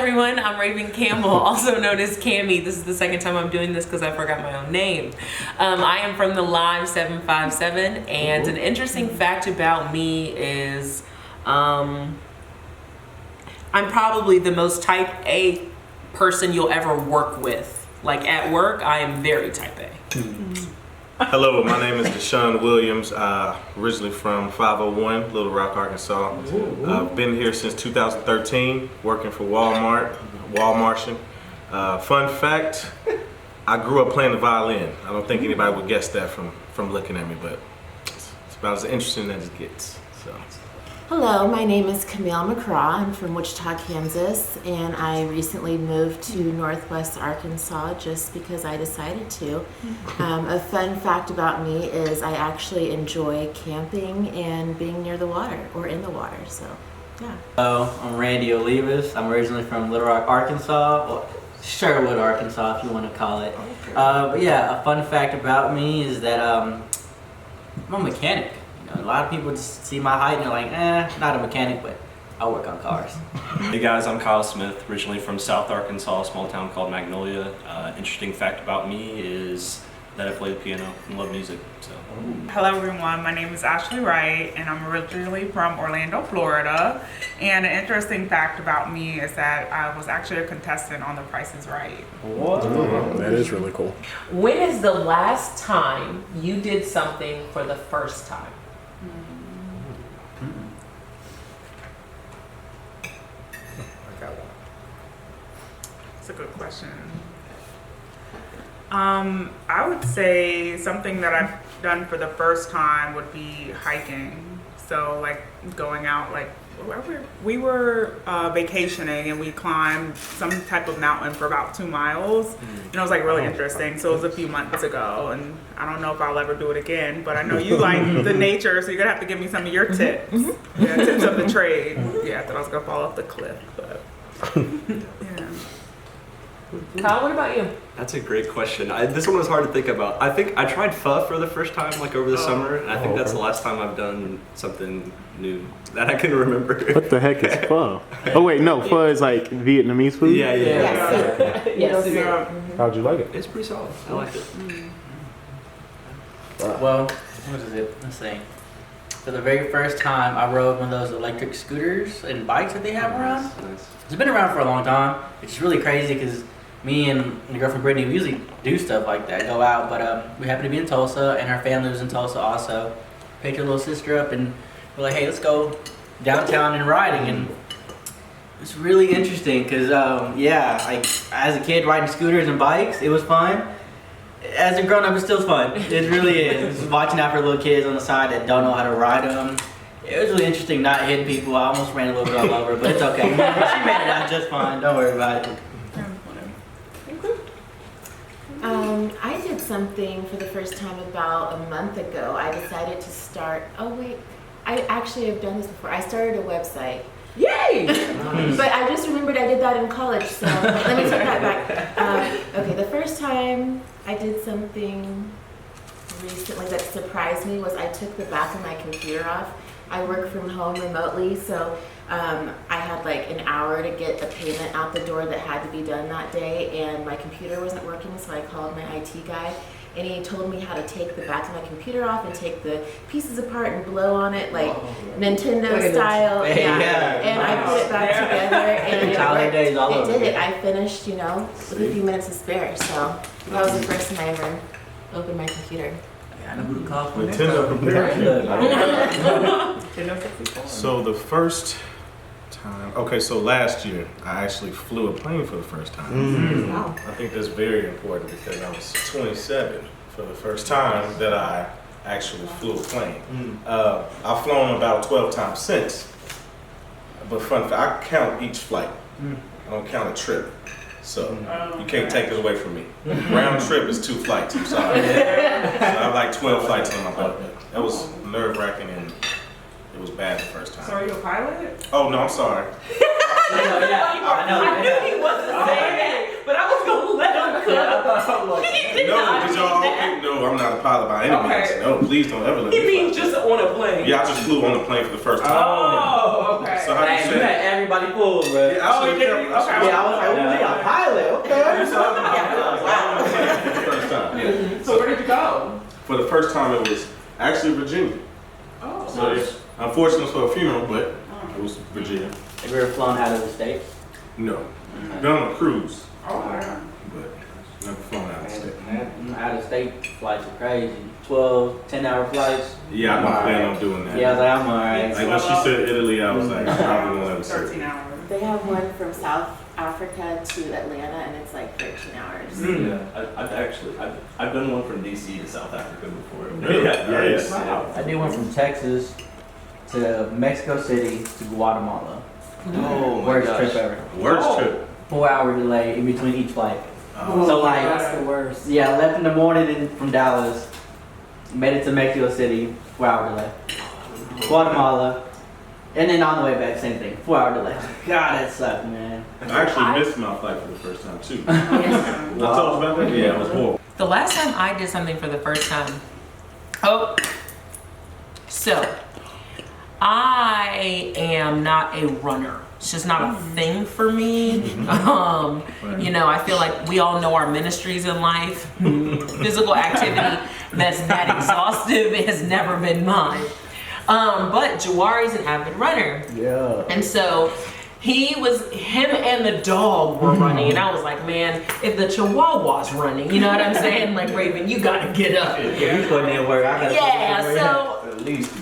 everyone, I'm Raven Campbell, also known as Cammie. This is the second time I'm doing this because I forgot my own name. I am from the Live 757, and an interesting fact about me is I'm probably the most type A person you'll ever work with. Like at work, I am very type A. Hello, my name is Deshaun Williams, originally from 501, Little Rock, Arkansas. I've been here since 2013, working for Walmartian. Fun fact, I grew up playing the violin. I don't think anybody would guess that from looking at me, but it's about as interesting as it gets. So. Hello, my name is Camille McCraw. I'm from Wichita, Kansas, and I recently moved to Northwest Arkansas just because I decided to. A fun fact about me is I actually enjoy camping and being near the water or in the water, so yeah. Hello, I'm Randy Olivas. I'm originally from Little Rock, Arkansas, well, Sherwood, Arkansas, if you want to call it. But yeah, a fun fact about me is that I'm a mechanic. A lot of people just see my height and they're like, not a mechanic, but I work on cars. Hey guys, I'm Kyle Smith, originally from South Arkansas, a small town called Magnolia. Interesting fact about me is that I play the piano and love music. So. Hello everyone, my name is Ashley Wright and I'm originally from Orlando, Florida. And an interesting fact about me is that I was actually a contestant on The Price is Right. What? That is really cool. When is the last time you did something for the first time? That's a good question. I would say something that I've done for the first time would be hiking. So like going out, like we were vacationing and we climbed some type of mountain for about 2 miles. And it was like really interesting. So it was a few months ago and I don't know if I'll ever do it again, but I know you like the nature, so you're gonna have to give me some of your tips. Yeah, tips of the trade. Yeah, I thought I was gonna fall off the cliff, but yeah. Kyle, what about you? That's a great question. This one was hard to think about. I think I tried pho for the first time like over the summer, and I think that's the last time I've done something new that I can remember. What the heck is pho? Oh wait, no, pho is like Vietnamese food? Yeah. Yes. How'd you like it? It's pretty solid. I like it. Well, what is it? Let's see. For the very first time, I rode one of those electric scooters and bikes that they have around. Nice. It's been around for a long time. It's really crazy because me and my girlfriend Brittany, we usually do stuff like that, go out, but we happen to be in Tulsa, and her family was in Tulsa also. Picked her little sister up, and we're like, hey, let's go downtown and riding, and it's really interesting because, yeah, like as a kid riding scooters and bikes, it was fun. As a grown-up, it's still fun. It really is. Just watching out for little kids on the side that don't know how to ride them. It was really interesting not hitting people. I almost ran a little bit all over, but it's okay. She made it out just fine. Don't worry about it. I did something for the first time about a month ago. I decided to start, I actually have done this before. I started a website. Yay! But I just remembered I did that in college, so let me take that back. Okay, the first time I did something recently that surprised me was I took the back of my computer off. I work from home remotely, so I had like an hour to get a payment out the door that had to be done that day, and my computer wasn't working, so I called my IT guy, and he told me how to take the back of my computer off and take the pieces apart and blow on it like Nintendo style. Yeah. And I put it back together, and it did it. I finished, with a few minutes to spare, so that was the first time I ever opened my computer. I know who to call for Nintendo computer. So the first time, so last year I actually flew a plane for the first time. Wow. I think that's very important because I was 27 for the first time that I actually flew a plane. I've flown about 12 times since, but fun fact, I count each flight. I don't count a trip. So you can't take it away from me. Round trip is 2 flights, I'm sorry. So I have like 12 flights on my butt. That was nerve-wracking and it was bad the first time. So are you a pilot? Oh no, I'm sorry. I knew he wasn't saying that, but I was going to let him cook. No, I'm not a pilot by any means. No, please don't ever let me He means just on a plane. Yeah, I just flew on the plane for the first time. Oh, okay. So how you Hey, you say had everybody fooled, bro. Yeah, I Oh, should've you kept- did? I should've Okay. Yeah, I was like, ooh, a pilot, okay. First time, yeah. So where did you go? For the first time, it was actually Virginia. Oh, So it's unfortunate for a funeral, but it was Virginia. Have you ever flown out of the state? No, been on a cruise, oh yeah. but never flown out of state. Out of state flights are crazy. 12, 10-hour flights. Yeah, I don't plan on doing that. Yeah, I was like, I'm alright. Like when she said Italy, I was like, I probably won't ever see 13 it. hours. They have one from South Africa to Atlanta, and it's like 13 hours. Yeah, I've done one from DC to South Africa before. Really? Nice. Wow. I did one from Texas to Mexico City to Guatemala. Oh my Worst gosh. trip ever. Worst Oh. trip. 4-hour delay in between each flight. Oh. So like, That's the worst. yeah, I left in the morning from Dallas, made it to Mexico City, 4-hour delay. Guatemala, and then on the way back, same thing, 4-hour delay. God, that sucked, man. I actually missed my flight for the first time too. I told you about that? Yeah, it was horrible. The last time I did something for the first time. Oh, so I am not a runner. It's just not a thing for me. You know, I feel like we all know our ministries in life. Physical activity that's that exhaustive has never been mine. But Jawari's an avid runner. Yeah. And so him and the dog were running, and I was like, man, if the Chihuahua's running, you know what I'm saying? Like, Raven, you gotta get up. Yeah, you putting in work. I gotta Yeah, put in work. so At least.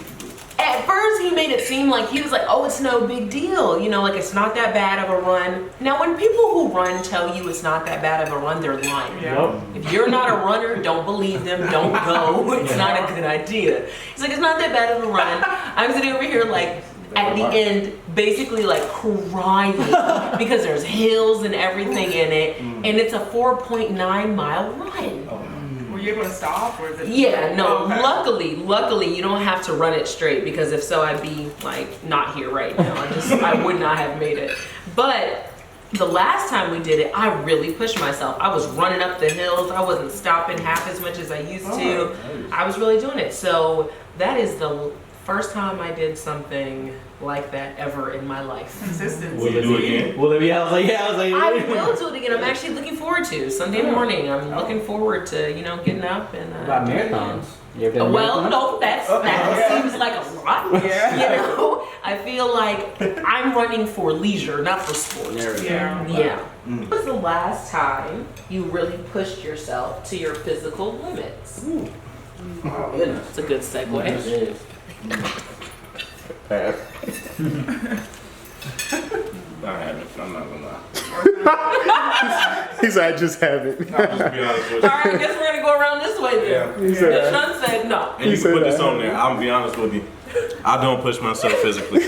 at first he made it seem like he was like, oh, it's no big deal. You know, like it's not that bad of a run. Now, when people who run tell you it's not that bad of a run, they're lying. Yeah. If you're not a runner, don't believe them, don't go. It's not a good idea. He's like, it's not that bad of a run. I'm sitting over here like, at the end, basically like crying because there's hills and everything in it, and it's a 4.9 mile run. Were you able to stop, or is it? Yeah, no, Okay. luckily you don't have to run it straight, because if so, I'd be like not here right now. I would not have made it. But the last time we did it, I really pushed myself. I was running up the hills. I wasn't stopping half as much as I used to. I was really doing it. So that is the first time I did something like that ever in my life. Consistency. Will you do it again? Well, yeah, I was like, I will do it again. I'm actually looking forward to Sunday morning. I'm looking forward to, you know, getting up and About marathons. You ever done a well, marathon? no, that seems like a lot. Yeah. You know, I feel like I'm running for leisure, not for sport. There we go. Yeah. Yeah. When was the last time you really pushed yourself to your physical limits? Oh, goodness. It's a good segue. It is. I haven't. I'm not gonna lie. He said, I just haven't. I'll just be honest with All you. right, I guess we're gonna go around this way Yeah. then. He said, Sean said no. And you He can said put this that. on there. I'm gonna be honest with you. I don't push myself physically.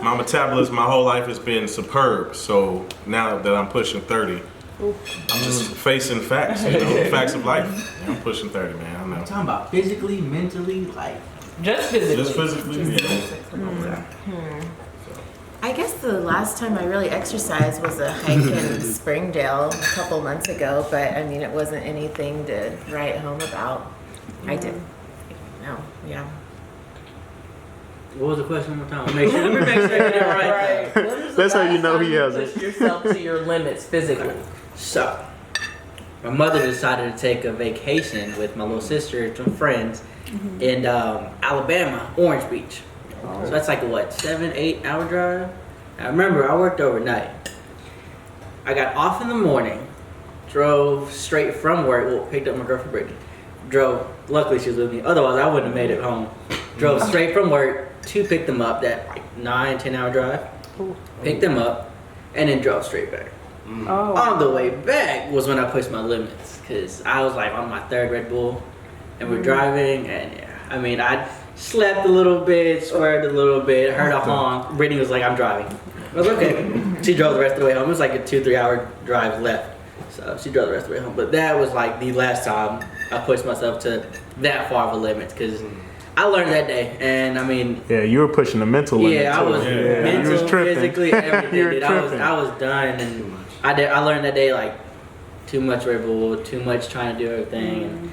My metabolism, my whole life has been superb. So now that I'm pushing 30, I'm just facing facts. You know, facts of life. Yeah, I'm pushing 30, man. I know. Talking about physically, mentally, like. Just physically. Just physically, yeah. I guess the last time I really exercised was a hike in Springdale a couple months ago, but I mean, it wasn't anything to write home about. I did. No, yeah. What was the question one more time? Let me make sure I get it right. When was the That's how you last know time he has it. pushed yourself to your limits physically. So, my mother decided to take a vacation with my little sister and some friends in Alabama, Orange Beach. So that's like a what, 7-8 hour drive? I remember I worked overnight. I got off in the morning, drove straight from work, well, picked up my girlfriend Brittany. Drove, luckily she was with me, otherwise I wouldn't have made it home. Drove straight from work to pick them up, that like 9-10 hour drive. Picked them up, and then drove straight back. Oh. On the way back was when I pushed my limits, because I was like on my 3rd Red Bull, and we're driving, and yeah, I mean, I slept a little bit, swerved a little bit, heard a honk. Brittany was like, I'm driving. I was okay. She drove the rest of the way home. It was like a 2-3 hour drive left, so she drove the rest of the way home. But that was like the last time I pushed myself to that far of a limit, because I learned that day, and I mean, Yeah, you were pushing the mental limit. yeah, I too. was Yeah, you mental, was tripping. physically, everything. You were dude. tripping. I was done, and I learned that day like too much Red Bull, too much trying to do everything. And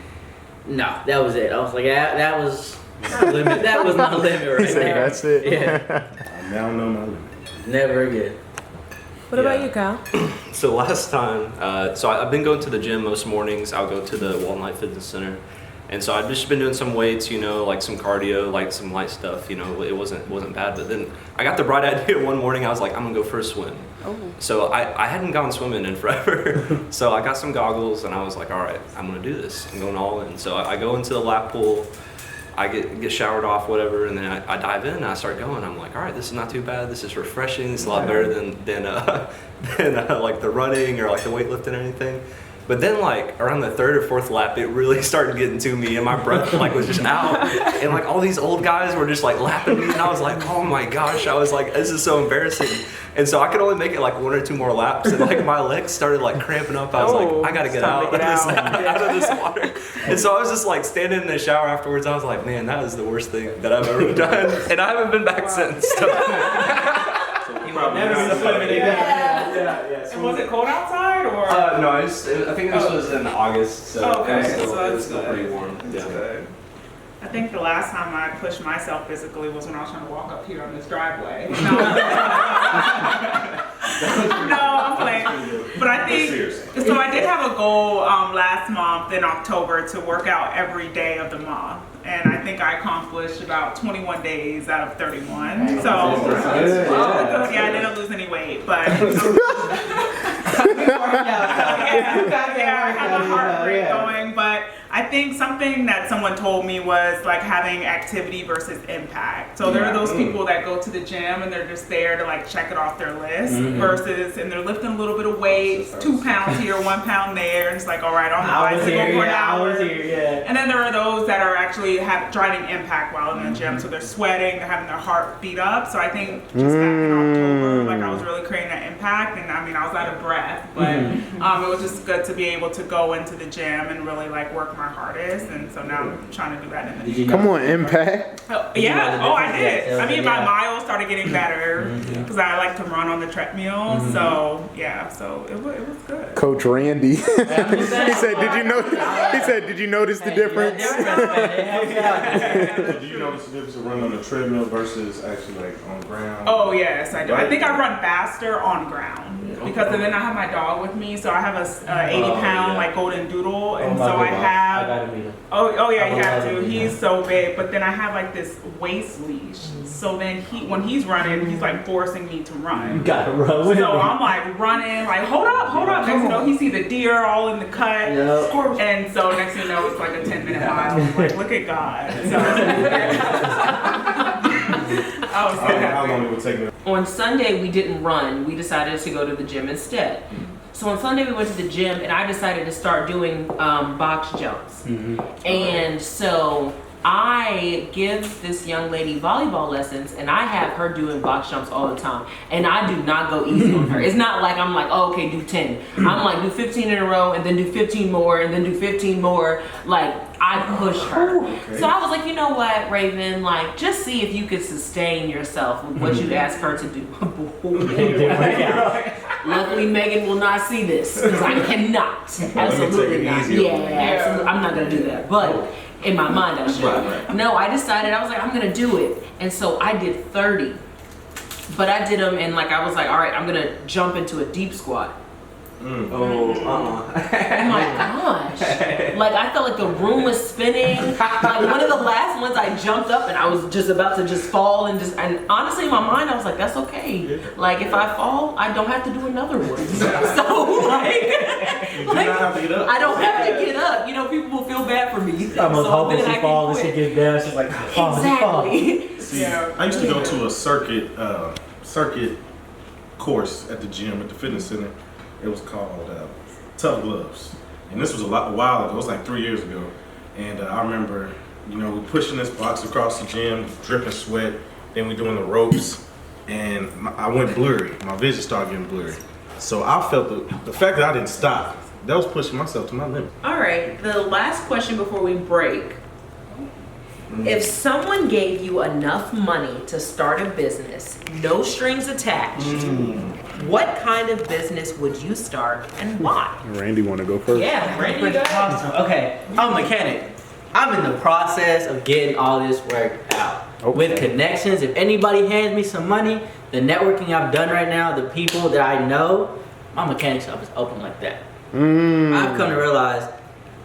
no, that was it. I was like, that was my limit. That was my limit He right said, there. that's it. Yeah. I now know my limit. Never again. What about you, Kyle? So last time, I've been going to the gym most mornings. I'll go to the Walnut Fitness Center. And so I've just been doing some weights, you know, like some cardio, like some light stuff, you know, it wasn't bad. But then I got the bright idea one morning, I was like, I'm gonna go for a swim. Oh. So I hadn't gone swimming in forever. So I got some goggles and I was like, all right, I'm gonna do this. I'm going all in. So I go into the lap pool, I get showered off, whatever, and then I dive in and I start going. I'm like, all right, this is not too bad. This is refreshing. It's a lot better than like the running or like the weightlifting or anything. But then like around the third or fourth lap, it really started getting to me and my breath like was just out. And like all these old guys were just like lapping me and I was like, oh my gosh, I was like, this is so embarrassing. And so I could only make it like 1 or 2 more laps and like my legs started like cramping up. I was like, I gotta get out of this water. And so I was just like standing in the shower afterwards. I was like, man, that was the worst thing that I've ever done. And I haven't been back since. So. Never been swimming again. And was it cold outside or? No, I think this was in August, so okay. It was still pretty warm. That's good. I think the last time I pushed myself physically was when I was trying to walk up here on this driveway. No, I'm playing. But I think, so I did have a goal last month in October to work out every day of the month. And I think I accomplished about 21 days out of 31. So, yeah, I didn't lose any weight, but I have a heart rate going. But I think something that someone told me was like having activity versus impact. So there are those people that go to the gym and they're just there to like check it off their list versus, and they're lifting a little bit of weight, 2 pounds here, 1 pound there, and it's like, all right, on the bicycle for an hour. And then there are those that are actually driving impact while in the gym. So they're sweating, they're having their heart beat up. So I think just back in October, like I was really creating that impact, and I mean, I was out of breath, but it was just good to be able to go into the gym and really like work my hardest. And so now I'm trying to do that in the gym. Come on, impact. Yeah, I did. I mean, my miles started getting better because I like to run on the treadmill. So yeah, so it was good. Coach Randy. he said, "Did you notice the difference?" Do you notice the difference of running on the treadmill versus actually like on ground? Oh yes, I do. I think I run faster on ground because then I have my dog with me. So I have a 80-pound like golden doodle, and so I have. Oh yeah, you have to. He's so big, but then I have like this waist leash. So then when he's running, he's like forcing me to run. You gotta run with So I'm like running, like hold up. Next thing you know, he see the deer all in the cut, and so next thing you know, it's like a 10-minute mile. I'm like, look at God. So how long it would take me? On Sunday, we didn't run. We decided to go to the gym instead. So on Sunday, we went to the gym, and I decided to start doing box jumps. And so I give this young lady volleyball lessons, and I have her doing box jumps all the time. And I do not go easy on her. It's not like I'm like, oh, okay, do 10. I'm like, do 15 in a row, and then do 15 more, and then do 15 more. Like, I push her. So I was like, you know what, Raven, like, just see if you could sustain yourself with what you asked her to do. Luckily, Megan will not see this, because I cannot. Absolutely not. Absolutely. I'm not going to do that. But in my mind, I should. No, I decided, I was like, I'm going to do it. And so I did 30. But I did them, and like, I was like, all right, I'm going to jump into a deep squat. Oh my gosh. Like, I felt like the room was spinning. Like, one of the last ones I jumped up and I was just about to just fall and honestly in my mind I was like, that's okay. Like, if I fall, I don't have to do another one. So like I don't have to get up. You know, people will feel bad for me. I'm hoping she falls and she gets down. She's like, exactly. See, I used to go to a circuit course at the gym at the fitness center. It was called Tough Gloves. And this was a while ago. It was like 3 years ago. And I remember, you know, we pushing this box across the gym, dripping sweat. Then we doing the ropes. And I went blurry. My vision started getting blurry. So I felt the fact that I didn't stop, that was pushing myself to my limit. All right, the last question before we break. If someone gave you enough money to start a business, no strings attached, what kind of business would you start and why? Randy want to go first? Yeah, Randy, go ahead. Okay, I'm a mechanic. I'm in the process of getting all this worked out. with connections. If anybody hands me some money, the networking I've done right now, the people that I know, my mechanic shop is open like that. I've come to realize,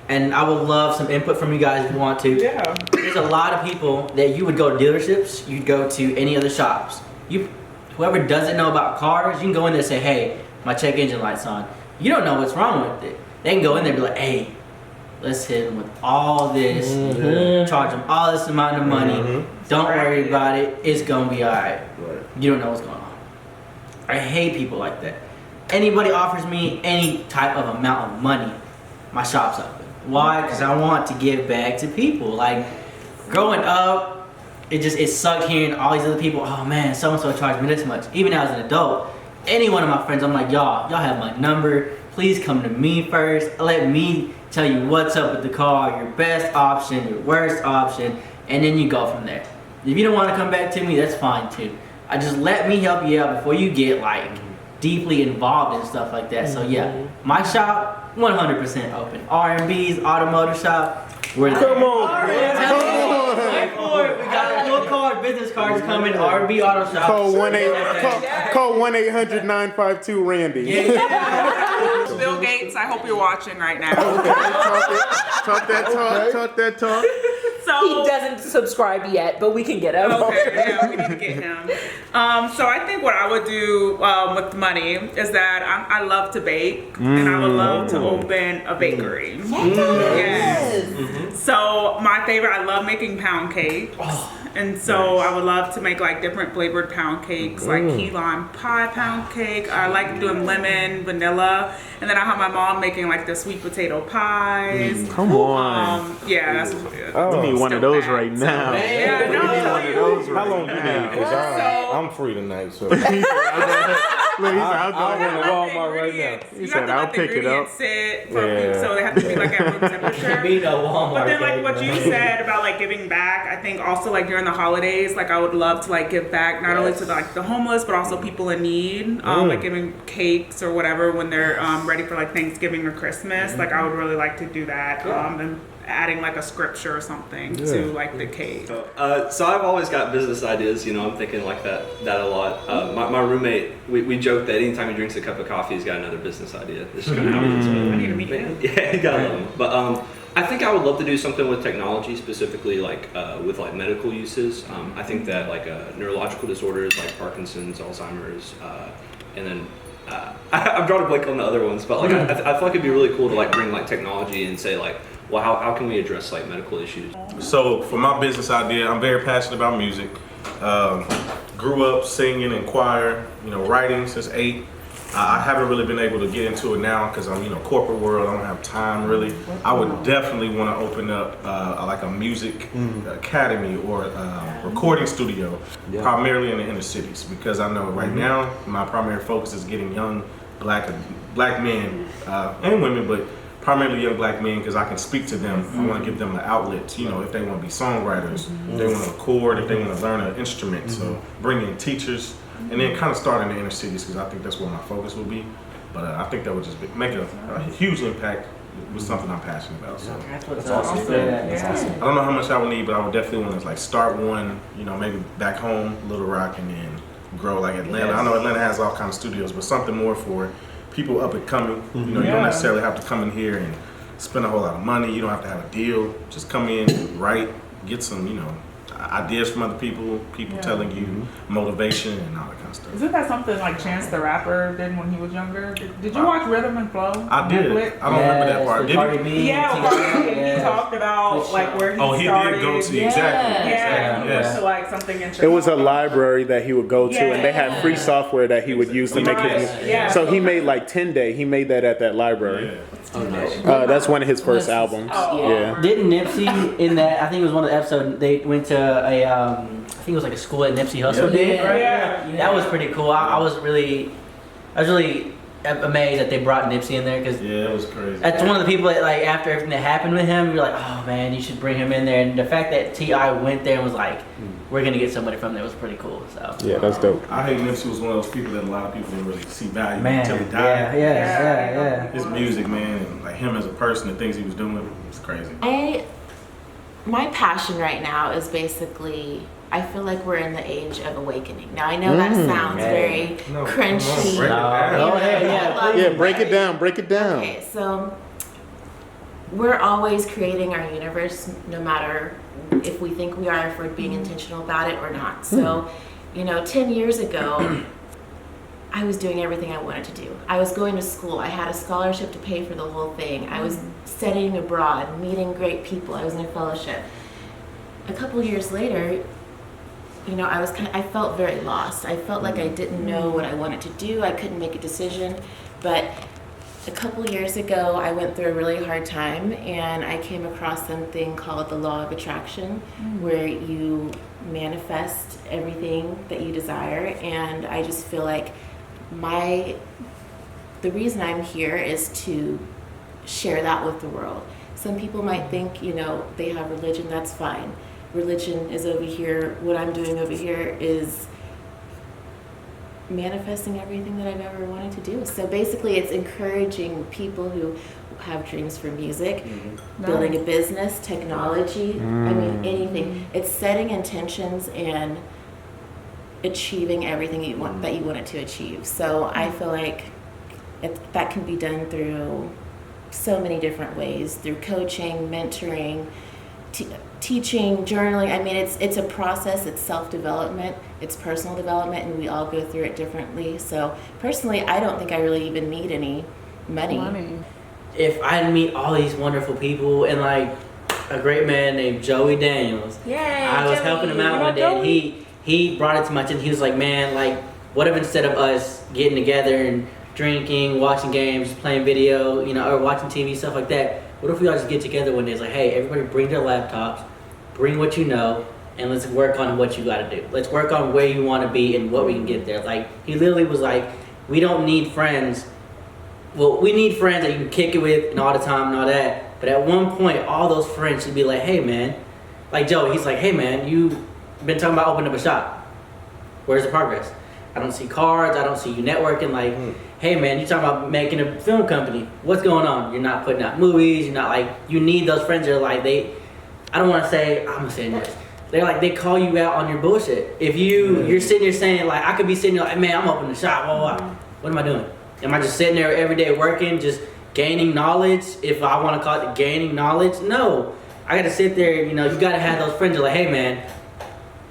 and I would love some input from you guys if you want to. Yeah. There's a lot of people that you would go to dealerships, you'd go to any other shops. Whoever doesn't know about cars, you can go in there and say, hey, my check engine light's on. You don't know what's wrong with it. They can go in there and be like, hey, let's hit them with all this, charge them all this amount of money. Don't worry about it. It's gonna be all right. You don't know what's going on. I hate people like that. Anybody offers me any type of amount of money, my shop's open. Why? Because I want to give back to people. Like growing up, it sucked hearing all these other people. Oh man, so and so charged me this much. Even as an adult, any one of my friends, I'm like, y'all have my number. Please come to me first. Let me tell you what's up with the car, your best option, your worst option, and then you go from there. If you don't want to come back to me, that's fine too. Just let me help you out before you get like deeply involved in stuff like that. So yeah, my shop 100% open. R&B's automotive shop. We're there. Come on, We got full card business cards coming. R&B auto shop. Call 1-800-952-RANDY. Bill Gates, I hope you're watching right now. Talk that talk. So He doesn't subscribe yet, but we can get him. okay, yeah, we need to get him. So I think what I would do with money is that I love to bake, and I would love to open a bakery. Yes. So my favorite, I love making pound cakes. And so I would love to make like different flavored pound cakes, like key lime pie pound cake. I like doing lemon, vanilla, and then I have my mom making like the sweet potato pies. Come on. Yeah, that's We need one of those right now. Yeah, no, We need one of those How right long you need? Because I'm free tonight, so. Look, he's I'll go to Walmart right now. He said, "I'll pick it up." Sit for so they have to be like at room temperature. Be no Walmart. But then like what you said about like giving back, I think also like during the holidays, like I would love to like give back not only to like the homeless but also people in need, like giving cakes or whatever when they're ready for like Thanksgiving or Christmas. Like I would really like to do that, and adding like a scripture or something to like the cake. So I've always got business ideas, I'm thinking like that a lot. My roommate, we joke that anytime he drinks a cup of coffee, he's got another business idea. This is kind of how he gets I need to meet him. Yeah, you gotta love him. But I think I would love to do something with technology, specifically like with like medical uses. I think that like neurological disorders like Parkinson's, Alzheimer's, and then I've drawn a blank on the other ones, but like I feel like it'd be really cool to like bring like technology and say like, well, how can we address like medical issues? So for my business idea, I'm very passionate about music. Grew up singing in choir, writing since 8. I haven't really been able to get into it now because I'm, corporate world. I don't have time really. I would definitely want to open up like a music academy or recording studio, primarily in the inner cities, because I know right now my primary focus is getting young black men and women, but primarily young black men, because I can speak to them. I want to give them an outlet, if they want to be songwriters, if they want to record, if they want to learn an instrument. So bring in teachers, and then kind of start in the inner cities, because I think that's where my focus will be. But I think that would just make a huge impact with something I'm passionate about. So That's awesome. That's awesome. I don't know how much I would need, but I would definitely want to like start one, maybe back home, Little Rock, and then grow like Atlanta. I know Atlanta has all kinds of studios, but something more for people up and coming. You don't necessarily have to come in here and spend a whole lot of money. You don't have to have a deal. Just come in, write, get some, ideas from other people, telling you motivation and all that kind of stuff. Isn't that something like Chance the Rapper did when he was younger? Did you watch Rhythm and Flow? I did. Netflix? I don't remember that part. Did he? Yeah, he talked about like where he started. He did go to exactly. Yeah, he went to like something in Chicago. It was a library that he would go to, and they had free software that he would use to make his. Yeah. So he made like 10 Day. He made that at that library. That's one of his first albums. Yeah. Didn't Nipsey in that? I think it was one of the episodes. They went to a, I think it was like a school that Nipsey Hussle did. Yeah. That was pretty cool. I was really amazed that they brought Nipsey in there, because Yeah, it was crazy. that's one of the people that like after everything that happened with him, you're like, oh man, you should bring him in there. And the fact that T.I. went there and was like, we're gonna get somebody from there was pretty cool. So Yeah, that's dope. I hate Nipsey was one of those people that a lot of people didn't really see value man, until he died. yeah. His music, man, and like him as a person, the things he was doing, it's crazy. My passion right now is basically I feel like we're in the age of awakening. Now I know that sounds very crunchy. Break it down. Go ahead, Yeah, break it down. Break it down. Okay, so we're always creating our universe, no matter if we think we are, if we're being intentional about it or not. So, 10 years ago, I was doing everything I wanted to do. I was going to school. I had a scholarship to pay for the whole thing. I was studying abroad, meeting great people. I was in a fellowship. A couple years later, I felt very lost. I felt like I didn't know what I wanted to do. I couldn't make a decision. But a couple years ago, I went through a really hard time, and I came across something called the law of attraction, where you manifest everything that you desire. And I just feel like the reason I'm here is to share that with the world. Some people might think, they have religion, that's fine. Religion is over here. What I'm doing over here is manifesting everything that I've ever wanted to do. So basically it's encouraging people who have dreams for music, building a business, technology, anything. It's setting intentions and achieving everything that you wanted to achieve. So I feel like that can be done through so many different ways, through coaching, mentoring, teaching, journaling. It's a process. It's self-development, it's personal development, and we all go through it differently. So personally, I don't think I really even need any money. If I didn't meet all these wonderful people and like a great man named Joey Daniels, I was helping him out one day, and he brought it to my attention. He was like, man, like, what if instead of us getting together and drinking, watching games, playing video, or watching TV, stuff like that, what if we all just get together one day? It's like, hey, everybody bring their laptops, bring what you know, and let's work on what you got to do. Let's work on where you want to be and what we can get there. Like, he literally was like, we don't need friends. Well, we need friends that you can kick it with and all the time and all that. But at one point, all those friends should be like, hey, man. Like Joe, he's like, hey, man, you've been talking about opening up a shop. Where's the progress? I don't see cards. I don't see you networking. Like, hey, man, you're talking about making a film company. What's going on? You're not putting out movies. You're not like, you need those friends that are like, I don't want to say, I'm going to say this. They're like, they call you out on your bullshit. If you're sitting there saying, like, I could be sitting there like, man, I'm opening a shop. What am I doing? Am I just sitting there every day working, just gaining knowledge? If I want to call it gaining knowledge? No. I got to sit there, you got to have those friends that are like, hey, man,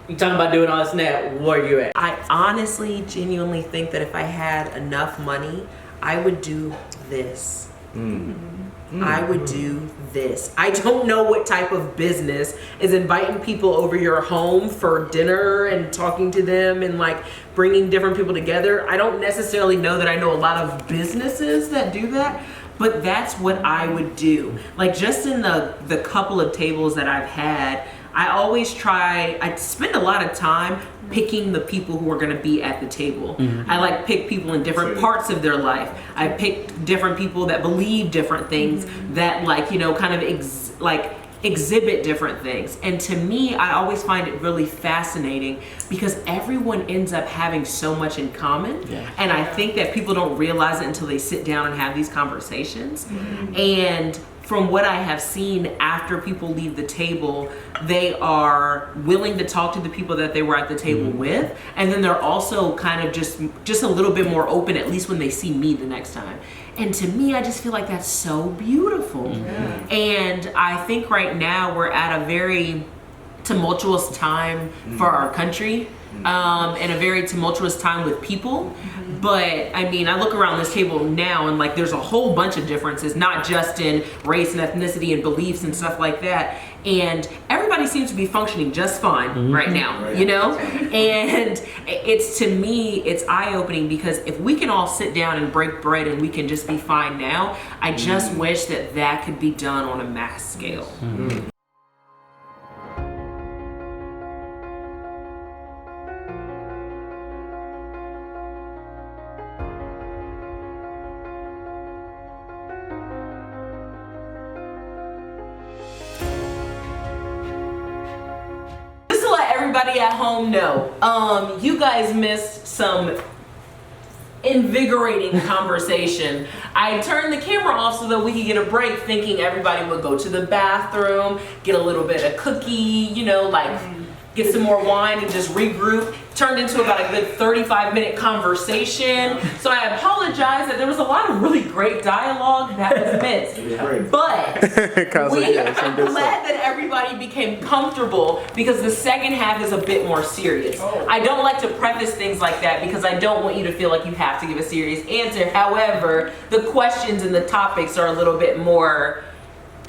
you talking about doing all this and that, where you at? I honestly, genuinely think that if I had enough money, I would do this. I would do this. I don't know what type of business is inviting people over your home for dinner and talking to them and like bringing different people together. I don't necessarily know that I know a lot of businesses that do that, but that's what I would do. Like just in the couple of tables that I've had, I spend a lot of time picking the people who are going to be at the table. I like pick people in different parts of their life. I pick different people that believe different things, that like, kind of exhibit different things. And to me, I always find it really fascinating because everyone ends up having so much in common. And I think that people don't realize it until they sit down and have these conversations. And from what I have seen, after people leave the table, they are willing to talk to the people that they were at the table with, and then they're also kind of just a little bit more open, at least when they see me the next time. And to me, I just feel like that's so beautiful. And I think right now we're at a very tumultuous time for our country, and a very tumultuous time with people. But I mean, I look around this table now and like there's a whole bunch of differences, not just in race and ethnicity and beliefs and stuff like that. And everybody seems to be functioning just fine right now, And to me, it's eye-opening because if we can all sit down and break bread and we can just be fine now, I just wish that could be done on a mass scale. Everybody at home know, you guys missed some invigorating conversation. I turned the camera off so that we could get a break, thinking everybody would go to the bathroom, get a little bit of cookie, get some more wine and just regroup. Turned into about a good 35-minute conversation. So I apologize that there was a lot of really great dialogue that was missed. But I'm glad that everybody became comfortable because the second half is a bit more serious. I don't like to preface things like that because I don't want you to feel like you have to give a serious answer. However, the questions and the topics are a little bit more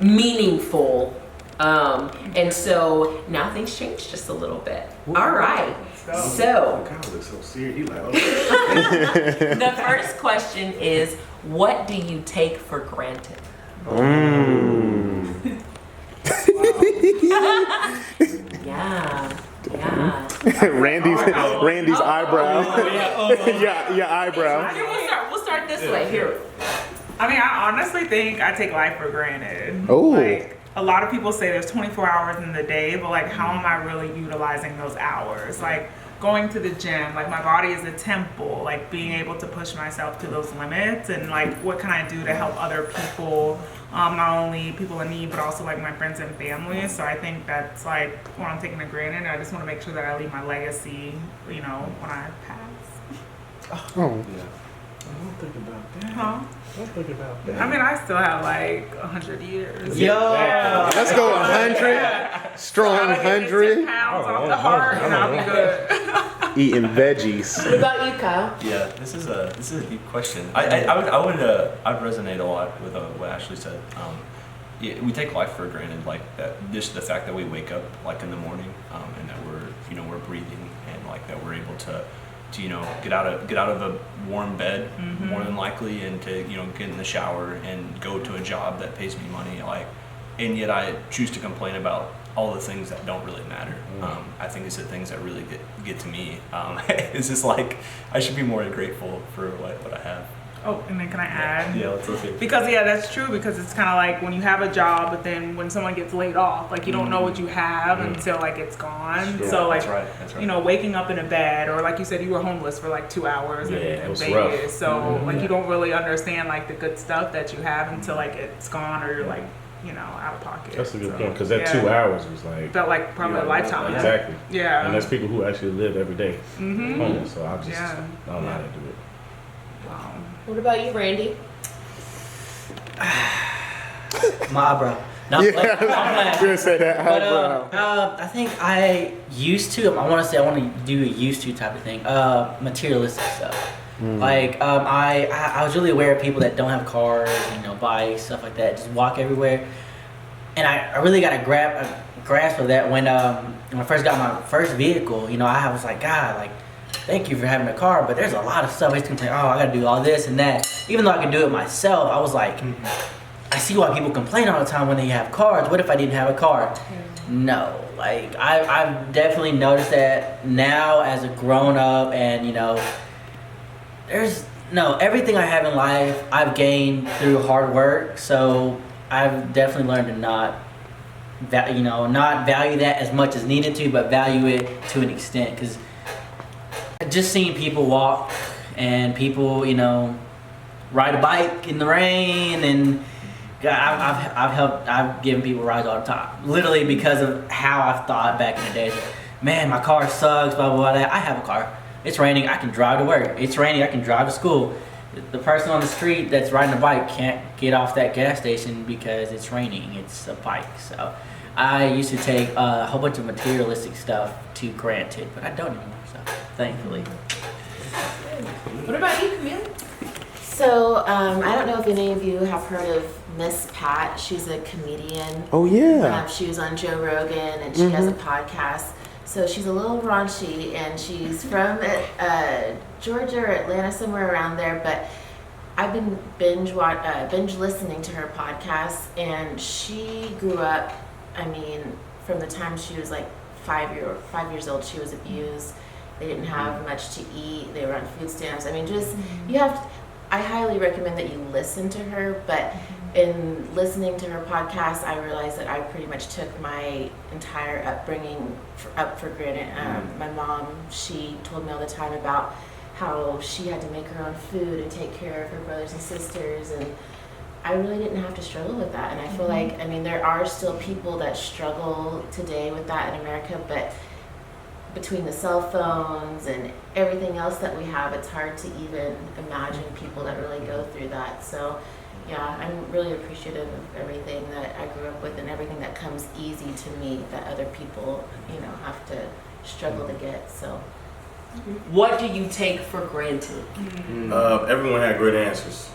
meaningful. And so now things change just a little bit. All right. So the first question is, what do you take for granted? Yeah. Randy's eyebrow. Your eyebrow. We'll start this way. Here. I mean, I honestly think I take life for granted. Oh. Like, a lot of people say there's 24 hours in the day, but like, how am I really utilizing those hours? Like, going to the gym, like my body is a temple, like being able to push myself to those limits, and like, what can I do to help other people, not only people in need, but also like my friends and family. So I think that's like what I'm taking for granted. I just want to make sure that I leave my legacy, you know, when I pass. Oh. Yeah. I don't think about that. Huh? Don't think about that. I mean, I still have like 100 years. Yo, Let's go 100. Strong 100. Pounds off the heart, and I'll be good. Eating veggies. What about you, Kyle? Yeah, this is a deep question. I'd resonate a lot with what Ashley said. Yeah, we take life for granted, like that. Just the fact that we wake up like in the morning, and that we're breathing, and like that we're able to get out of a warm bed, more than likely, and to get in the shower and go to a job that pays me money. Like, and yet I choose to complain about all the things that don't really matter. I think it's the things that really get to me. It's just like I should be more grateful for what I have. Oh, and then can I add? Yeah, let's look at. Because that's true. Because it's kind of like when you have a job, but then when someone gets laid off, like you don't know what you have until like it's gone. Sure. So like, That's right. Waking up in a bed, or like you said, you were homeless for like 2 hours in was Vegas. rough. So like you don't really understand like the good stuff that you have until like it's gone, or you're like out of pocket. That's a good point, because that 2 hours was like felt like probably a lifetime. Exactly. Yeah. And there's people who actually live every day homeless. So I don't know how to do it. Wow. What about you, Randy? my eyebrow. No, Yeah, like, I was gonna say that But eyebrow. I think I used to. I want to do a used to type of thing. Materialistic stuff. Like I was really aware of people that don't have cars, bikes, stuff like that, just walk everywhere. And I really got a grasp of that when I first got my first vehicle. I was like, God, like, thank you for having a car, but there's a lot of stuff I used to complain. Oh, I got to do all this and that. Even though I can do it myself, I was like, I see why people complain all the time when they have cars. What if I didn't have a car? No, like I've definitely noticed that now as a grown up, and everything I have in life I've gained through hard work. So I've definitely learned to not value that as much as needed to, but value it to an extent. Because just seeing people walk and people, ride a bike in the rain, and I've given people rides all the time, literally because of how I've thought back in the days. Man, my car sucks, blah, blah, blah. I have a car. It's raining, I can drive to work. It's raining, I can drive to school. The person on the street that's riding a bike can't get off that gas station because it's raining. It's a bike. So I used to take a whole bunch of materialistic stuff to granted, but I don't anymore, so thankfully. What about you, Camille? So, I don't know if any of you have heard of Miss Pat. She's a comedian. Oh yeah. She was on Joe Rogan, and she has a podcast. So she's a little raunchy, and she's from Georgia or Atlanta, somewhere around there. But I've been binge listening to her podcast, and she grew up. I mean, from the time she was like 5 years old, she was abused. They didn't have much to eat. They were on food stamps. I mean, just you have to. I highly recommend that you listen to her, but in listening to her podcast, I realized that I pretty much took my entire upbringing up for granted. My mom, she told me all the time about how she had to make her own food and take care of her brothers and sisters, and I really didn't have to struggle with that. And I feel like, there are still people that struggle today with that in America, but between the cell phones and everything else that we have, it's hard to even imagine people that really go through that. So yeah, I'm really appreciative of everything that I grew up with and everything that comes easy to me that other people, have to struggle to get. So What do you take for granted? Everyone had great answers.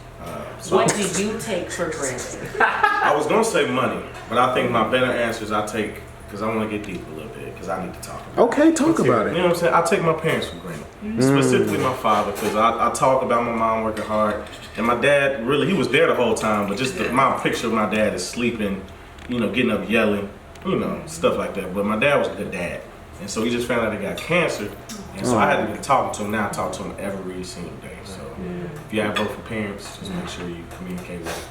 What do you take for granted? I was gonna say money, but I think my better answers I take, because I want to get deep a little bit, because I need to talk about it. Okay, talk about You it. know what I'm saying? I take my parents for granted, specifically my father, because I talk about my mom working hard, and my dad, really, he was there the whole time, but just my picture of my dad is sleeping, getting up yelling, stuff like that. But my dad was a good dad, and so he just found out he got cancer, and so I had to be talking to him now. I talk to him every single day. So if you have both your parents, just make sure you communicate with them,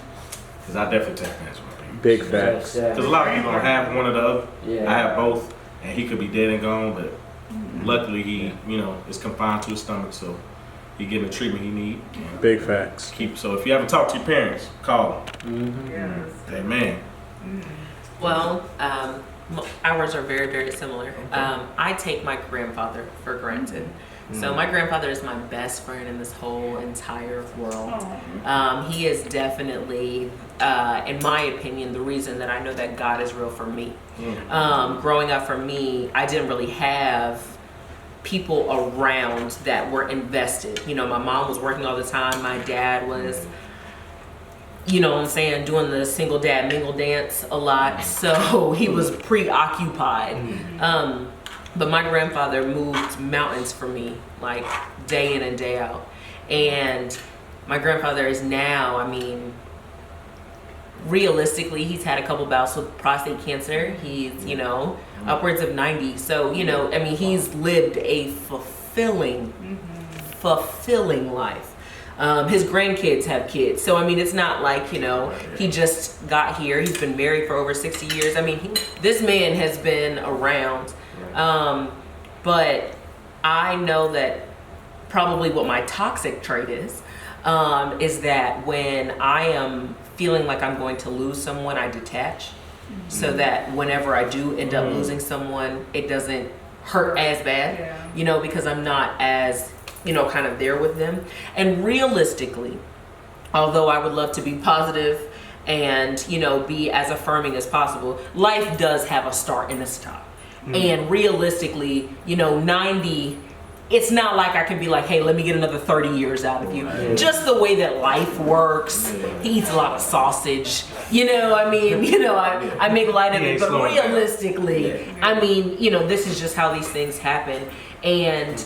because I definitely take advantage of my parents. Big facts. Because a lot of people don't have one or the other. Yeah. I have both, and he could be dead and gone, but luckily he, is confined to his stomach, so he getting the treatment he need. Big facts. So if you haven't talked to your parents, call them. Yes. Amen. Well, ours are very, very similar. I take my grandfather for granted. So my grandfather is my best friend in this whole entire world. He is definitely, in my opinion, the reason that I know that God is real for me. Growing up for me, I didn't really have people around that were invested. My mom was working all the time. My dad was, doing the single dad mingle dance a lot. So he was preoccupied. But my grandfather moved mountains for me, like day in and day out. And my grandfather is now, realistically, he's had a couple bouts with prostate cancer. He's, upwards of 90. So, he's lived a fulfilling life. His grandkids have kids. So, it's not like, he just got here. He's been married for over 60 years. This man has been around. But I know that probably what my toxic trait is that when I am feeling like I'm going to lose someone, I detach. So that whenever I do end up losing someone, it doesn't hurt as bad, because I'm not as, kind of there with them. And realistically, although I would love to be positive and, be as affirming as possible, life does have a start and a stop. And realistically, 90, it's not like I can be like, hey, let me get another 30 years out of you. Just the way that life works. He eats a lot of sausage. I make light of it. But realistically, this is just how these things happen. And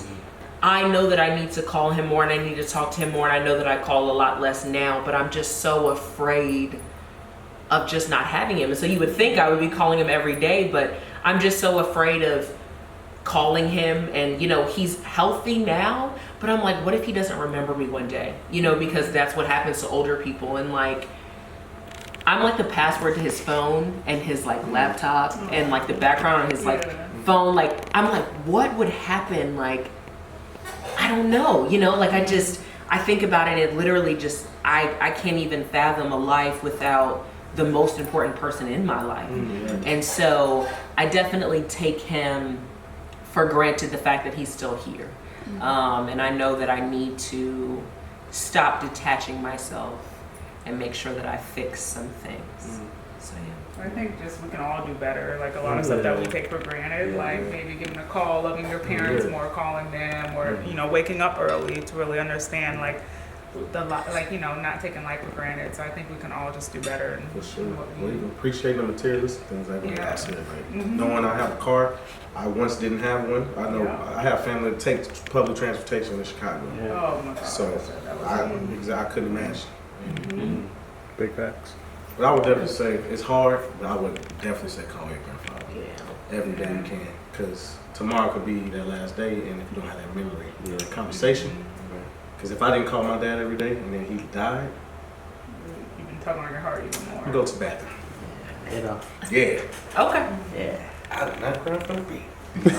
I know that I need to call him more and I need to talk to him more. And I know that I call a lot less now, but I'm just so afraid of just not having him. And so you would think I would be calling him every day, but I'm just so afraid of calling him and, he's healthy now, but I'm like, what if he doesn't remember me one day? Because that's what happens to older people. And I'm like the password to his phone and his laptop and the background on his phone. I'm like, what would happen? I don't know, I think about it. It literally just, I can't even fathom a life without the most important person in my life. And so I definitely take him for granted, the fact that he's still here. And I know that I need to stop detaching myself and make sure that I fix some things. So I think just we can all do better. A lot of stuff that we take for granted, maybe giving a call, loving your parents more, calling them, or waking up early to really understand not taking life for granted. So I think we can all just do better. For sure. Or even appreciate the materialistic things I said. Knowing I have a car, I once didn't have one. I know I have family that takes public transportation in Chicago. Oh my God. So I couldn't imagine. Big facts. But I would definitely say it's hard, but I would definitely say call your grandfather every day you can, because tomorrow could be that last day, and if you don't have that memory, that conversation. Because if I didn't call my dad every day and then he died, you've been tugging on your heart even more. I go to the bathroom. Yeah. Okay. Yeah. I did not cry for the beat. He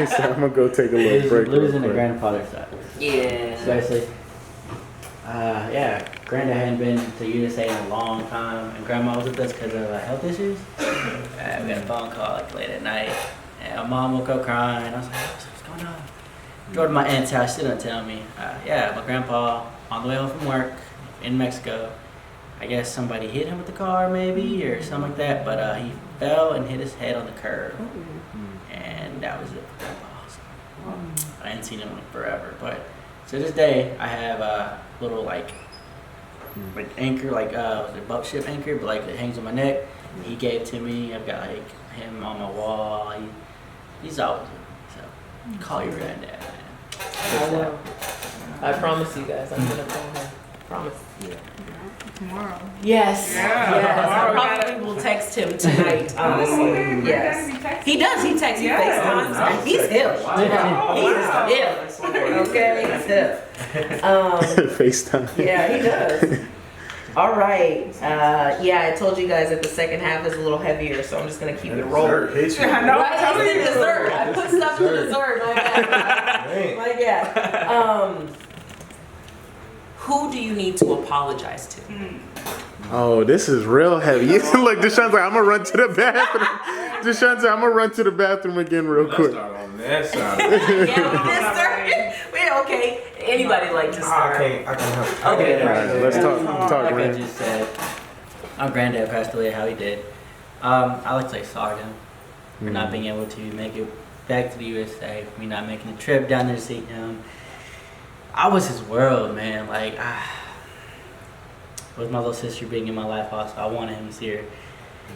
said, I'm gonna go take a little break. Losing real a quick. grandfather side. Yeah. Especially. Granddad hadn't been to USA in a long time, and Grandma was with us because of health issues. We got a phone call late at night, And my mom woke up crying. I was like, what's going on? Drove to my aunt's house. She didn't tell me. Yeah, my grandpa, on the way home from work in Mexico, I guess somebody hit him with the car maybe or something like that. But he fell and hit his head on the curb. And that was it for grandpa. So, I hadn't seen him in forever. But to this day, I have a little like anchor, like a boat ship anchor, but like it hangs on my neck. He gave it to me. I've got like him on my wall. He's always with me. So call your granddad, man. I will. I promise you guys, I'm gonna call him. Promise. Tomorrow. Yes. Yeah. Yes. I Tomorrow. probably will text him tonight. Honestly. Yes. He does. He texts. He FaceTimes. He's hip. He's hip. Okay. He's hip. FaceTime. Yeah, he does. All right. Yeah, I told you guys that the second half is a little heavier, so I'm just gonna keep it rolling. I know. Right, I said dessert. I put stuff in dessert. My bad. My bad. Who do you need to apologize to? Oh, this is real heavy. Look, Deshaun's like, I'm gonna run to the bathroom. Deshaun's like, I'm gonna run to the bathroom again real Let's quick. start on that side. Yeah, Wait, okay. Anybody like to start? I can help. Okay. All right, let's talk, Like I Rand. just said, my granddad passed away how he did. I like to say sorry to him for not being able to make it back to the USA, for me not making the trip down there to see him. I was his world, man. Like, with my little sister being in my life also, I wanted him to see her.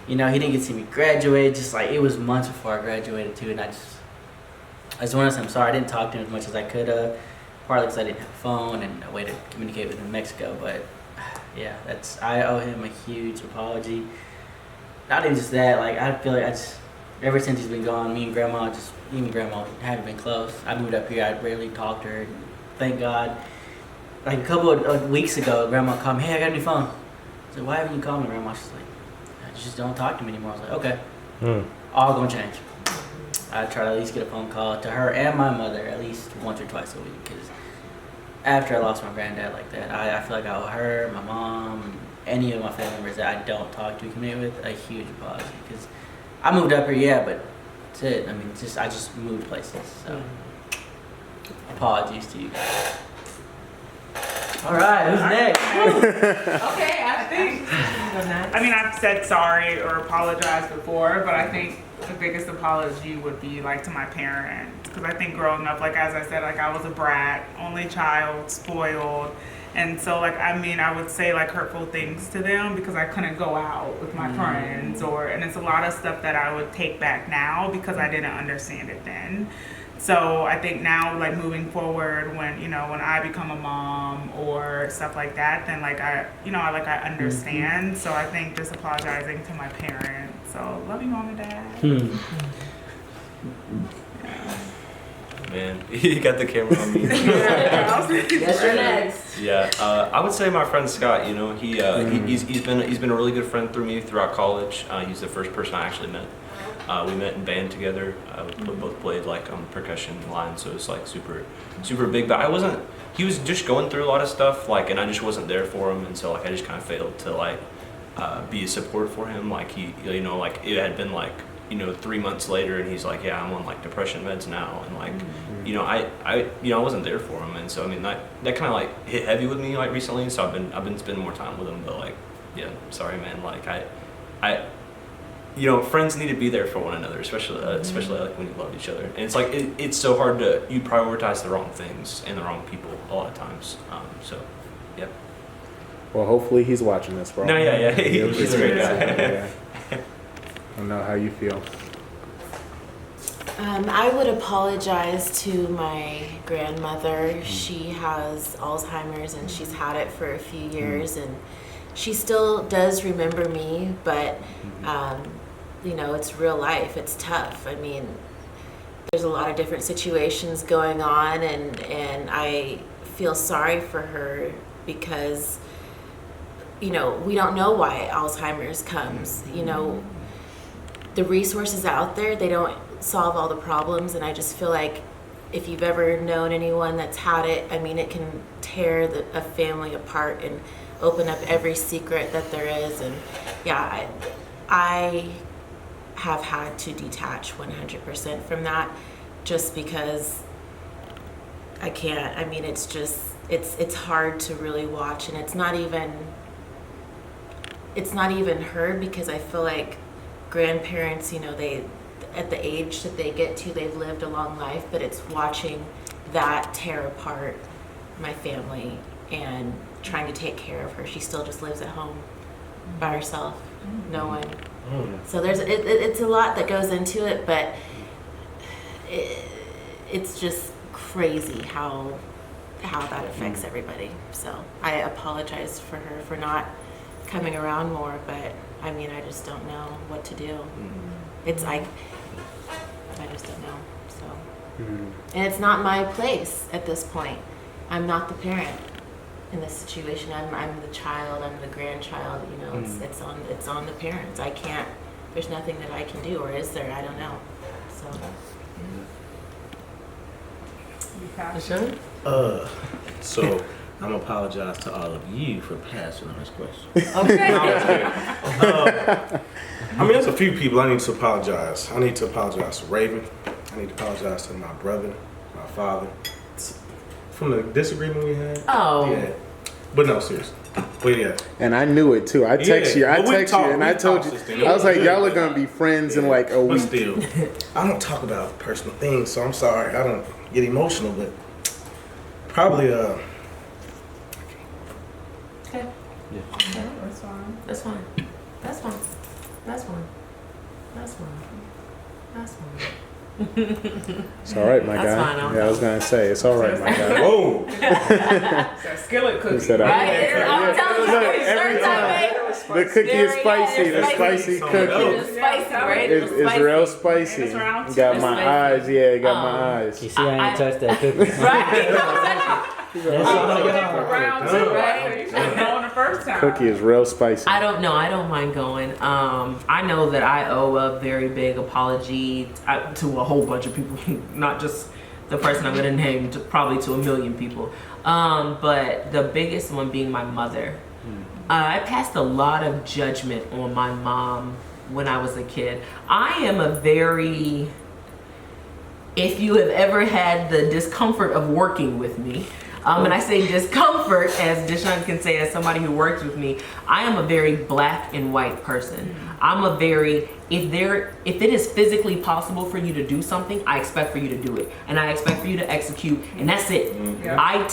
You know, he didn't get to see me graduate, just like, it was months before I graduated too, and I just wanted to say I'm sorry. I didn't talk to him as much as I could have, partly because I didn't have a phone and a way to communicate with him in Mexico, but yeah, I owe him a huge apology. Not even just that, like, I feel like ever since he's been gone, me and grandma haven't been close. I moved up here, I rarely talked to her. Thank God. Like a couple of weeks ago, grandma called me, hey, I got a new phone. I said, why haven't you called me, grandma? She's like, I just don't talk to me anymore. I was like, okay, all gonna change. I try to at least get a phone call to her and my mother at least once or twice a week, because after I lost my granddad like that, I feel like I owe her, my mom, any of my family members that I don't talk to, communicate with, a huge apology. Because I moved up here, yeah, but that's it. I mean, I just moved places, so apologies to you guys. All right, who's next? Okay, I think. I mean, I've said sorry or apologized before, but I think the biggest apology would be like to my parents, because I think growing up, like as I said, like I was a brat, only child, spoiled, and so like I mean I would say like hurtful things to them because I couldn't go out with my friends, and it's a lot of stuff that I would take back now because I didn't understand it then. So I think now, like moving forward, when I become a mom or stuff like that, then like I understand. So I think just apologizing to my parents. So love you, mom and dad. Man, you got the camera on me. Yes, you're next. Yeah, I would say my friend Scott. You know, he's been a really good friend through me throughout college. He's the first person I actually met. We met in band together. We both played like on percussion line, so it's like super big. But he was just going through a lot of stuff, like, and I just wasn't there for him, and so like I just kind of failed to like be a support for him. Like he, like it had been like 3 months later, and he's like, yeah, I'm on like depression meds now, and like I wasn't there for him, and so I mean that kind of like hit heavy with me like recently. So I've been spending more time with him, but like sorry man, like I friends need to be there for one another, especially like when you love each other. And it's like it's so hard you prioritize the wrong things and the wrong people a lot of times. So yeah. Well, hopefully he's watching this, bro. No, yeah. He's a great guy. I know how you feel. I would apologize to my grandmother. She has Alzheimer's and she's had it for a few years, and she still does remember me, but it's real life. It's tough. I mean, there's a lot of different situations going on, and I feel sorry for her because we don't know why Alzheimer's comes. The resources out there, they don't solve all the problems, and I just feel like if you've ever known anyone that's had it, I mean, it can tear a family apart and open up every secret that there is. And yeah, I have had to detach 100% from that, just because I can't. I mean, it's just it's hard to really watch, and it's not even her, because I feel like grandparents, they at the age that they get to, they've lived a long life, but it's watching that tear apart my family and trying to take care of her. She still just lives at home by herself, no one. So it's a lot that goes into it, but it's just crazy how that affects everybody. So I apologize for her for not coming around more, but I mean, I just don't know what to do. It's I just don't know. So, and it's not my place at this point. I'm not the parent in this situation. I'm the child. I'm the grandchild. It's on the parents. I can't. There's nothing that I can do, or is there? I don't know. So. So I'm gonna apologize to all of you for passing on this question. Okay. I mean, there's a few people I need to apologize. I need to apologize to Raven. I need to apologize to my brother, my father, from the disagreement we had. Oh. Yeah. But no, seriously. But yeah. And I knew it too. I text you, and I told you. I was like, y'all are gonna be friends in like a But week. still, I don't talk about personal things, so I'm sorry. I don't get emotional, but probably Okay. That's fine. That's fine. That's fine. That's fine. That's fine. That's fine. It's all right, my That's guy. fine, I'll- Yeah, I was gonna say it's all right, my guy. whoa. That skillet He cookie. said, Right? I- I'm telling you, Look, it's every certain time. type The cookie is spicy. The It's spicy spicy. cookie. It's spicy, right? It's real spicy. It's round Got too. my It's eyes. Yeah, it got my Um, eyes. You see, I ain't touched that cookie. Right? That's Oh, all you I did got. for round two, Right. right? You should have known the first time. Cookie is real spicy. I don't know. I don't mind going. I know that I owe a very big apology to a whole bunch of people, not just the person I'm going to name, probably to a million people. But the biggest one being my mother. I passed a lot of judgment on my mom when I was a kid. I am if you have ever had the discomfort of working with me, and I say discomfort, as Deshaun can say, as somebody who works with me, I am a very black and white person. I'm a very, if it is physically possible for you to do something, I expect for you to do it. And I expect for you to execute, and that's it. Yeah.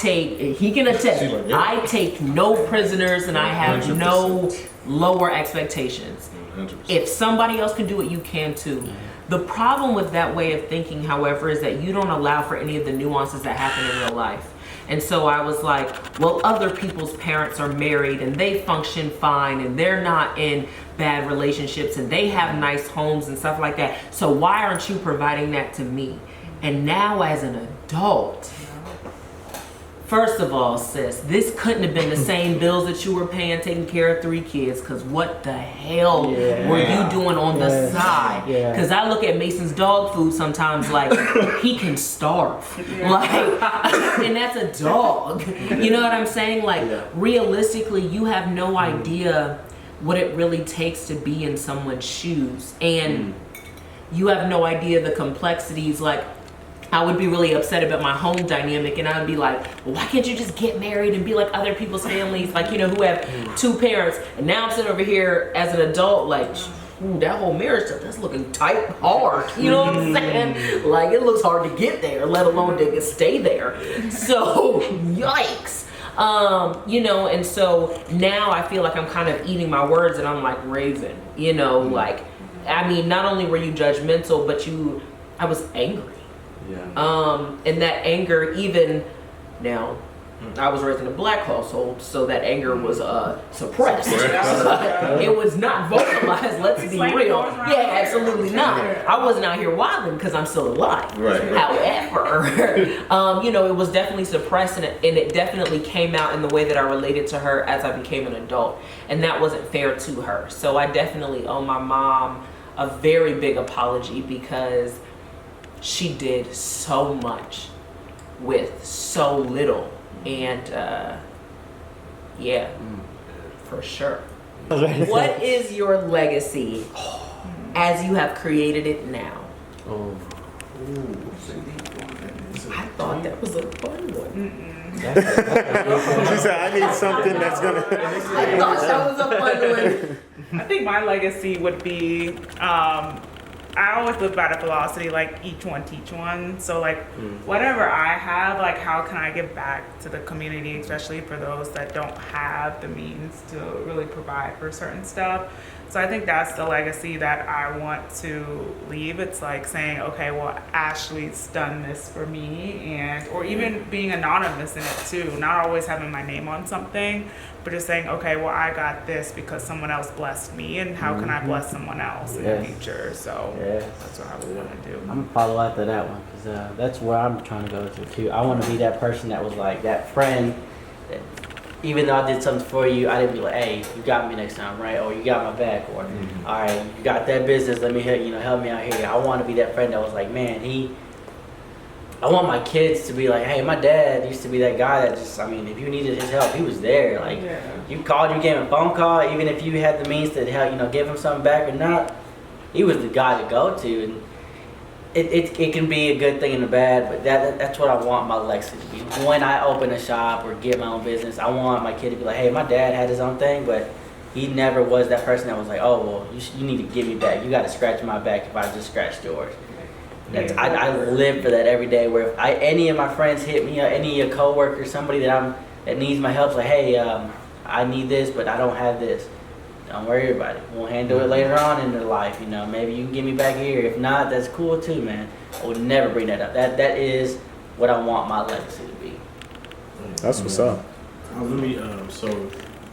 He can attest, I take no prisoners, and I have no lower expectations. 100%. If somebody else can do it, you can too. The problem with that way of thinking, however, is that you don't allow for any of the nuances that happen in real life. And so I was like, well, other people's parents are married and they function fine and they're not in bad relationships and they have nice homes and stuff like that. So why aren't you providing that to me? And now as an adult, first of all, sis, this couldn't have been the same bills that you were paying taking care of 3 kids, because what the hell were you doing on the side? Because I look at Mason's dog food sometimes like he can starve. Like, and that's a dog. You know what I'm saying? Like, realistically, you have no idea what it really takes to be in someone's shoes. And you have no idea the complexities. Like, I would be really upset about my home dynamic, and I would be like, well, why can't you just get married and be like other people's families, like, who have 2 parents? And now I'm sitting over here as an adult, like, ooh, that whole marriage stuff, that's looking tight, hard. You know what I'm saying? Like, it looks hard to get there, let alone to stay there. So, yikes. And so now I feel like I'm kind of eating my words, and I'm like, Raven, like, I mean, not only were you judgmental, but I was angry. And that anger, even now, I was raised in a black household, so that anger was suppressed. It was not vocalized, let's be real. Yeah, absolutely not. I wasn't out here wilding because I'm still alive. However, it was definitely suppressed, and it definitely came out in the way that I related to her as I became an adult. And that wasn't fair to her. So I definitely owe my mom a very big apology, because she did so much with so little. And for sure. What is your legacy as you have created it now? Oh. I thought that was a fun one. She said, I need something that's gonna. I thought that was a fun one. I think my legacy would be, I always live by the philosophy, like, each one teach one. So, like, whatever I have, like, how can I give back to the community, especially for those that don't have the means to really provide for certain stuff. So I think that's the legacy that I want to leave. It's like saying, okay, well, Ashley's done this for me, or even being anonymous in it too, not always having my name on something, but just saying, okay, well, I got this because someone else blessed me, and how can I bless someone else in the future? So that's what I would want to do. I'm gonna follow after that one because that's where I'm trying to go to too. I want to be that person that was like that friend that even though I did something for you, I didn't be like, hey, you got me next time, right? Or you got my back, or all right, you got that business, let me help, help me out here. I want to be that friend that was like, man, I want my kids to be like, hey, my dad used to be that guy that just, if you needed his help, he was there. Like, you called, you gave him a phone call, even if you had the means to help, give him something back or not, he was the guy to go to. And it can be a good thing and a bad, but that's what I want my legacy to be. When I open a shop or get my own business, I want my kid to be like, hey, my dad had his own thing, but he never was that person that was like, oh, well, you need to give me back. You got to scratch my back if I just scratched yours. I live for that every day. Where if any of my friends hit me, any of your coworkers, somebody that needs my help, like, hey, I need this, but I don't have this. Don't worry about it. We'll handle it later on in their life. Maybe you can give me back here. If not, that's cool too, man. I would never bring that up. That is what I want my legacy to be. That's what's up. Let me so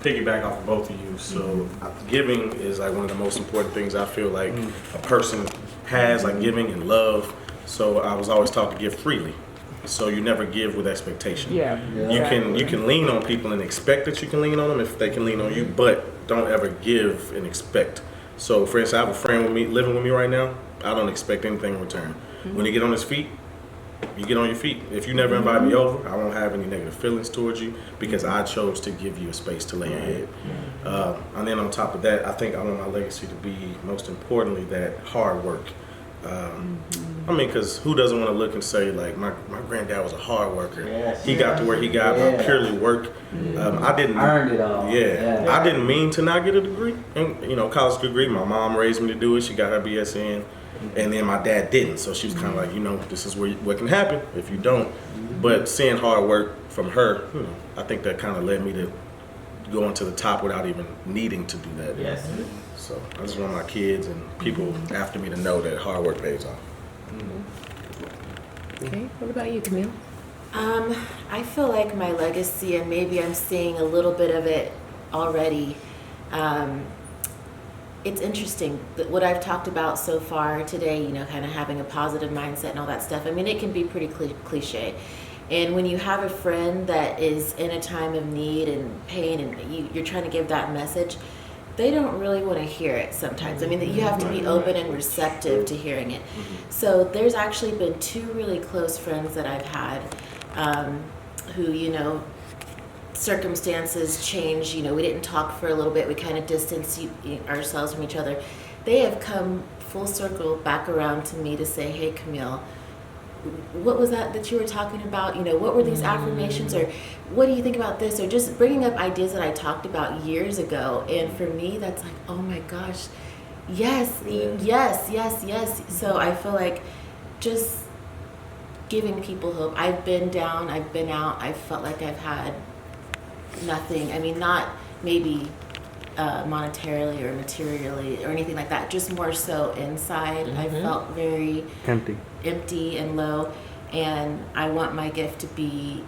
piggyback off of both of you. So giving is like one of the most important things I feel like a person has, like giving and love. So I was always taught to give freely. So you never give with expectation. You can lean on people and expect that you can lean on them if they can lean on you, but don't ever give and expect. So for instance, I have a friend with me living with me right now. I don't expect anything in return. When you get on his feet, you get on your feet. If you never invite me over, I won't have any negative feelings towards you because I chose to give you a space to lay your head. And then on top of that, I think I want my legacy to be, most importantly, that hard work. Because who doesn't want to look and say, like, my granddad was a hard worker. He got to where he got by purely work. I didn't earned it all. I didn't mean to not get a degree, and college degree. My mom raised me to do it. She got her BSN, and then my dad didn't. So she was kind of like, this is what can happen if you don't. But seeing hard work from her, I think that kind of led me to going to the top without even needing to do that. So I just want my kids and people after me to know that hard work pays off. Okay, what about you, Camille? I feel like my legacy, and maybe I'm seeing a little bit of it already. It's interesting that what I've talked about so far today, kind of having a positive mindset and all that stuff. It can be pretty cliche. And when you have a friend that is in a time of need and pain and you're trying to give that message, they don't really want to hear it sometimes. You have to be open and receptive to hearing it. So there's actually been two really close friends that I've had who, circumstances change. We didn't talk for a little bit. We kind of distanced ourselves from each other. They have come full circle back around to me to say, hey, Camille, what was that you were talking about? What were these affirmations, or what do you think about this? Or just bringing up ideas that I talked about years ago. And for me, that's like, oh my gosh, yes. So I feel like just giving people hope. I've been down, I've been out, I've felt like I've had nothing. Not maybe monetarily or materially or anything like that, just more so inside. I felt very empty and low, and I want my gift to be,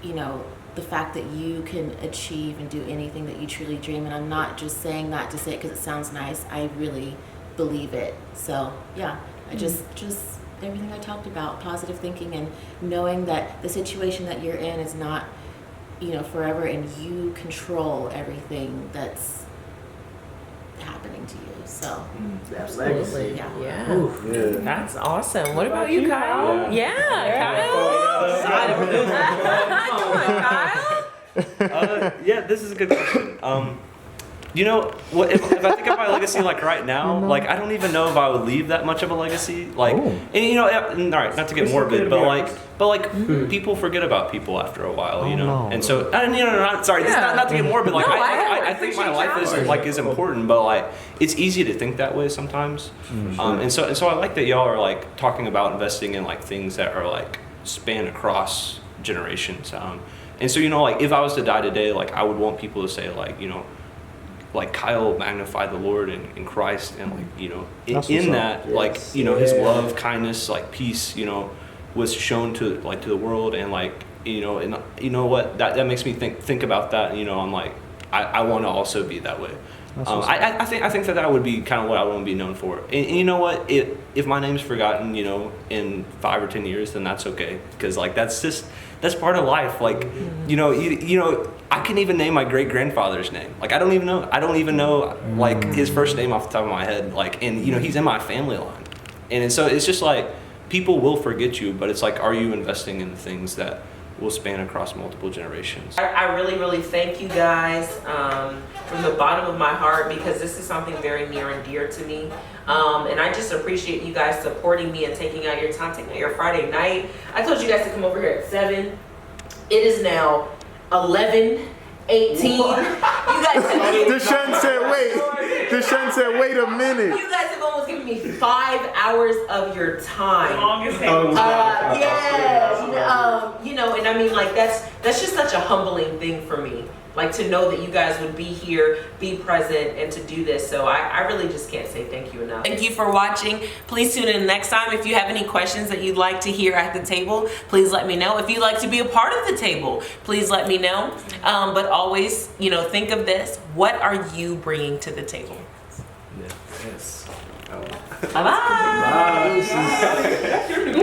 the fact that you can achieve and do anything that you truly dream. And I'm not just saying that to say it because it sounds nice. I really believe it. So I just everything I talked about, positive thinking and knowing that the situation that you're in is not forever, and you control everything that's happening to you. So absolutely, yeah. That's awesome. What about you, Kyle? Kyle. This is a good question. You know, what if I think of my legacy like right now, like I don't even know if I would leave that much of a legacy. Like, and you know, all right, not to get morbid, but like people forget about people after a while, you know. And so, and you know, not sorry, this is not to get morbid. Like, I think my life is important, but like it's easy to think that way sometimes. And so I like that y'all are like talking about investing in like things that are like span across generations. And so, you know, like if I was to die today, like I would want people to say like, you know, like Kyle magnified the Lord in Christ, and like, you know, in that, like, you know, his love, kindness, like peace, you know, was shown to the world, and like, you know, and you know what, that makes me think about that. You know, I'm like, I want to also be that way. I think that would be kind of what I want to be known for. And you know what, if my name's forgotten, you know, in 5 or 10 years, then that's okay, because like that's part of life. Like, you know, I can even name my great grandfather's name. Like I don't even know like his first name off the top of my head. Like, and you know, he's in my family line, and so it's just like people will forget you, but it's like, are you investing in the things that will span across multiple generations? I really, really thank you guys from the bottom of my heart, because this is something very near and dear to me. And I just appreciate you guys supporting me and taking out your time, taking out your Friday night. I told you guys to come over here at 7. It is now 11:18. You guys Deshaun said, wait a minute. You guys have almost given me 5 hours of your time. Longest You know, and I mean, like that's just such a humbling thing for me. Like to know that you guys would be here, be present, and to do this. So I really just can't say thank you enough. Thank you for watching. Please tune in next time. If you have any questions that you'd like to hear at the table, please let me know. If you'd like to be a part of the table, please let me know. But always, you know, think of this. What are you bringing to the table? Yes. Bye-bye. Bye.